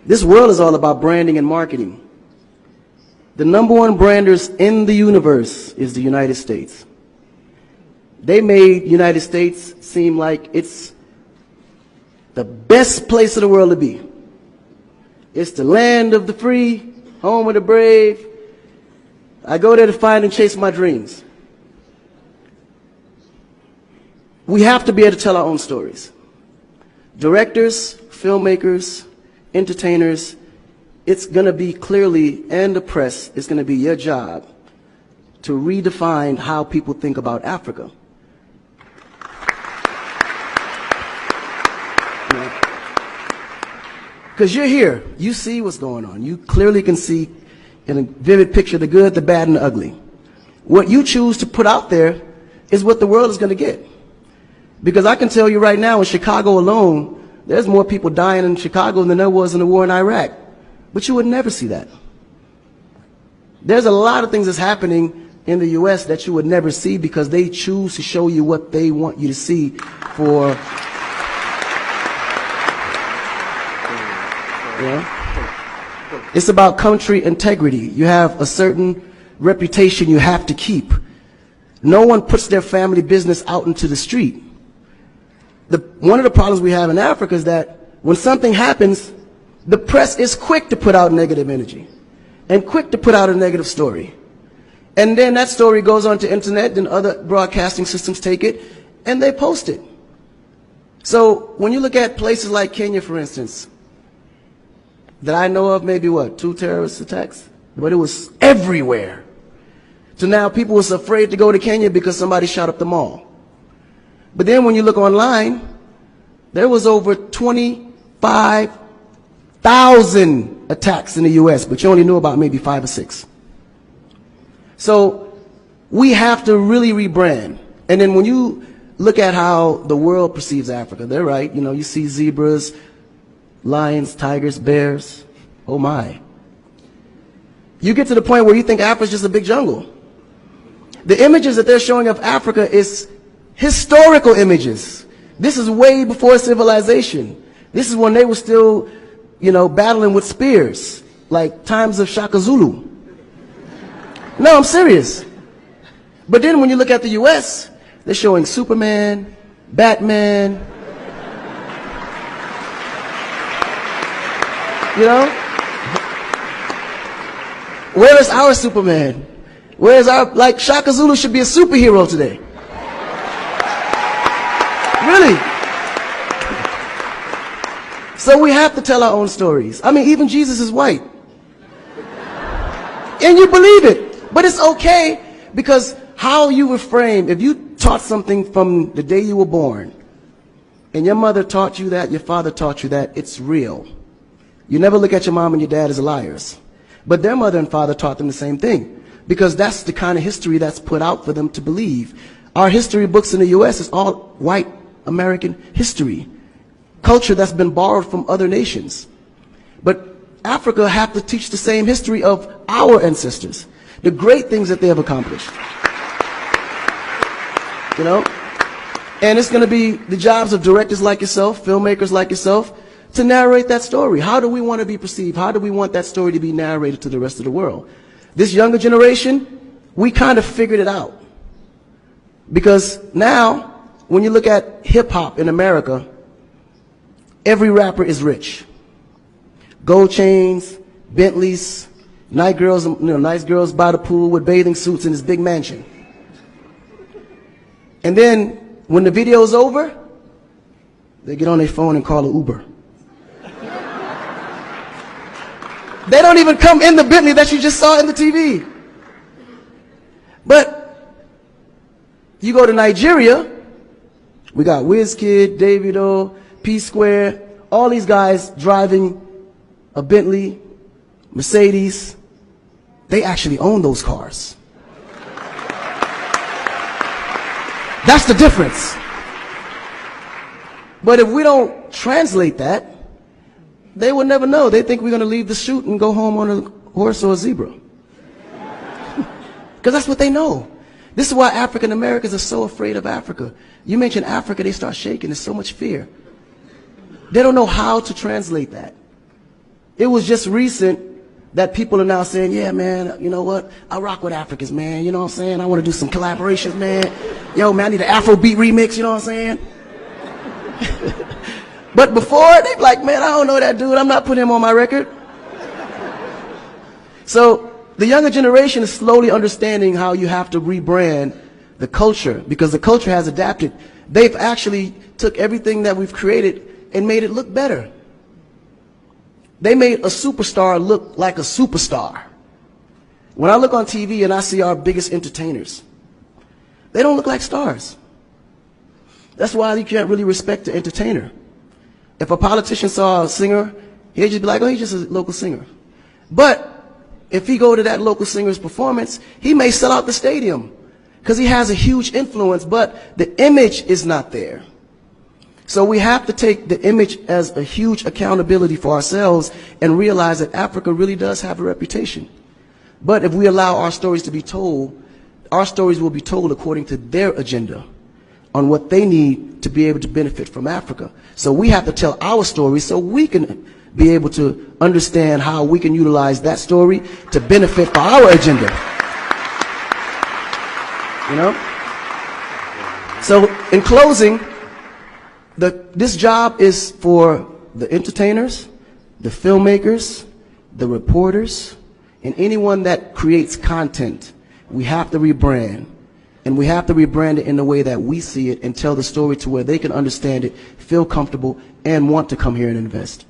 This world is all about branding and marketing. The #1 branders in the universe is the United States. They made United States seem like it's the best place in the world to be. It's the land of the free, home of the brave. I go there to find and chase my dreams. We have to be able to tell our own stories. Directors, filmmakers, entertainers, it's going to be clearly, and the press, it's going to be your job to redefine how people think about Africa. Because you're here, you see what's going on. You clearly can see in a vivid picture the good, the bad, and the ugly. What you choose to put out there is what the world is going to get. Because I can tell you right now, in Chicago alone, there's more people dying in Chicago than there was in the war in Iraq. But you would never see that. There's a lot of things that's happening in the U.S. that you would never see because they choose to show you what they want you to see for, you know? It's about country integrity. You have a certain reputation you have to keep. No one puts their family business out into the street. One of the problems we have in Africa is that when something happens, the press is quick to put out negative energy and quick to put out a negative story. And then that story goes on to internet and other broadcasting systems take it and they post it. So when you look at places like Kenya, for instance, that I know of, maybe what, 2 terrorist attacks? But it was everywhere. So now people was afraid to go to Kenya because somebody shot up the mall. But then when you look online, there was over 25,000 attacks in the U.S., but you only knew about maybe 5 or 6. So we have to really rebrand. And then when you look at how the world perceives Africa, they're right. You know, you see zebras, lions, tigers, bears. Oh my. You get to the point where you think Africa's just a big jungle. The images that they're showing of Africa is historical images. This is way before civilization. This is when they were still, you know, battling with spears, like times of Shaka Zulu. No, I'm serious. But then when you look at the U.S., they're showing Superman, Batman, you know? Where is our Superman? Where is our, like, Shaka Zulu should be a superhero today. Really? So we have to tell our own stories. I mean, even Jesus is white. And you believe it. But it's okay because how you were framed, if you taught something from the day you were born, and your mother taught you that, your father taught you that, it's real. You never look at your mom and your dad as liars. But their mother and father taught them the same thing because that's the kind of history that's put out for them to believe. Our history books in the U.S. is all white American history, culture that's been borrowed from other nations. But Africa have to teach the same history of our ancestors, the great things that they have accomplished. You know? And it's going to be the jobs of directors like yourself, filmmakers like yourself, to narrate that story. How do we want to be perceived? How do we want that story to be narrated to the rest of the world? This younger generation, we kind of figured it out. Because now, when you look at hip-hop in America, every rapper is rich. Gold chains, Bentleys, nice girls by the pool with bathing suits in this big mansion. And then, when the video's over, they get on their phone and call an Uber. They don't even come in the Bentley that you just saw in the TV. But you go to Nigeria, we got Wizkid, Davido, P-Square, all these guys driving a Bentley, Mercedes. They actually own those cars. That's the difference. But if we don't translate that, they will never know. They think we're going to leave the shoot and go home on a horse or a zebra. Because that's what they know. This is why African Americans are so afraid of Africa. You mention Africa, they start shaking. There's so much fear. They don't know how to translate that. It was just recent that people are now saying, yeah, man, you know what? I rock with Africans, man. You know what I'm saying? I want to do some collaborations, man. Yo, man, I need an Afrobeat remix, you know what I'm saying? But before, they be like, man, I don't know that dude. I'm not putting him on my record. So the younger generation is slowly understanding how you have to rebrand the culture, because the culture has adapted. They've actually took everything that we've created and made it look better. They made a superstar look like a superstar. When I look on TV and I see our biggest entertainers, they don't look like stars. That's why you can't really respect the entertainer. If a politician saw a singer, he'd just be like, oh, he's just a local singer. But if he go to that local singer's performance, he may sell out the stadium because he has a huge influence, but the image is not there. So we have to take the image as a huge accountability for ourselves and realize that Africa really does have a reputation. But if we allow our stories to be told, our stories will be told according to their agenda on what they need to be able to benefit from Africa. So we have to tell our story so we can be able to understand how we can utilize that story to benefit for our agenda. You know? So in closing, this job is for the entertainers, the filmmakers, the reporters, and anyone that creates content. We have to rebrand. And we have to rebrand it in the way that we see it and tell the story to where they can understand it, feel comfortable, and want to come here and invest.